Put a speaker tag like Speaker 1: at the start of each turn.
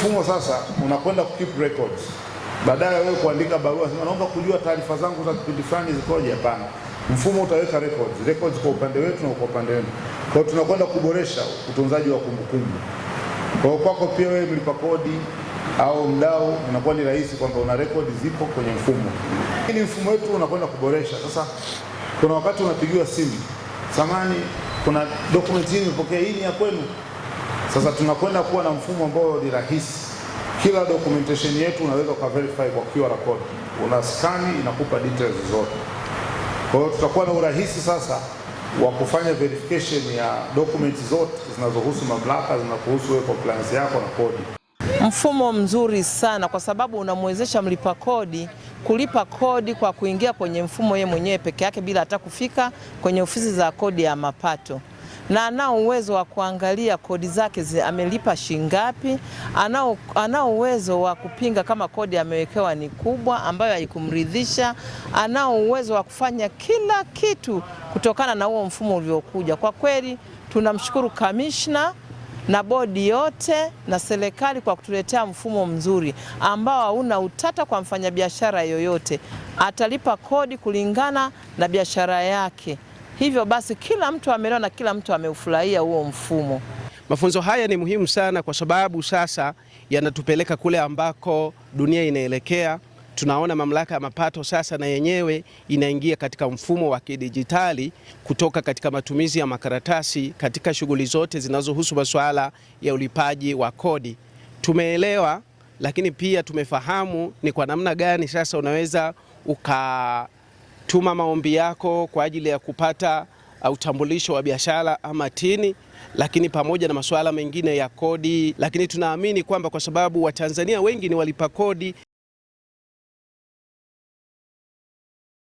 Speaker 1: mfumo sasa unakwenda keep records. Badala wewe kuandika barua sema naomba kujua taarifa zangu za kipindi fulani zikoje, hapana. Mfumo utaweka records kwa upande wetu na kwa upande wenu. Kwa hiyo tunakwenda kuboresha utunzaji wa kumbukumbu. Kwa hiyo kwako pia wewe mlipa kodi au mdau inakuwa ni rahisi kwamba una rekodi zipo kwenye mfumo. Hili mfumo wetu unakwenda kuboresha. Sasa kuna wakati unapigiwa simu, samani kuna document hii nimepokea, hii ni ya kwenu. Sasa tunakwenda kuwa na mfumo ambao ni rahisi. Kila documentation yetu unaweza kuverify kwa QR code. Una scan inakupa details zote. Kwa hiyo tutakuwa na urahisi sasa wa kufanya verification ya documents zote zinazohusu mamlaka, zinazohusu wewe compliance yako na kodi.
Speaker 2: Mfumo mzuri sana kwa sababu unamwezesha mlipa kodi kulipa kodi kwa kuingia kwenye mfumo yeye mwenyewe peke yake bila hata kufika kwenye ofisi za kodi ya mapato. Na anao uwezo wa kuangalia kodi zake amelipa shingapi, anao uwezo wa kupinga kama kodi amewekewa ni kubwa ambayo haikumridhisha, anao uwezo wa kufanya kila kitu kutokana na huo mfumo uliokuja. Kwa kweli tunamshukuru kamishna na bodi yote na serikali kwa kutuletea mfumo mzuri ambao hauna utata kwa mfanyabiashara yoyote. Atalipa kodi kulingana na biashara yake. Hivyo basi kila mtu ameelewa na kila mtu ameufurahia huo mfumo.
Speaker 3: Mafunzo haya ni muhimu sana kwa sababu sasa yanatupeleka kule ambako dunia inaelekea. Tunaona mamlaka ya mapato sasa na yenyewe inaingia katika mfumo wa kidijitali kutoka katika matumizi ya makaratasi katika shughuli zote zinazohusu masuala ya ulipaji wa kodi. Tumeelewa, lakini pia tumefahamu ni kwa namna gani sasa unaweza ukatuma maombi yako kwa ajili ya kupata utambulisho wa biashara ama tini, lakini pamoja na masuala mengine ya kodi. Lakini tunaamini kwamba kwa sababu Watanzania wengi ni walipa kodi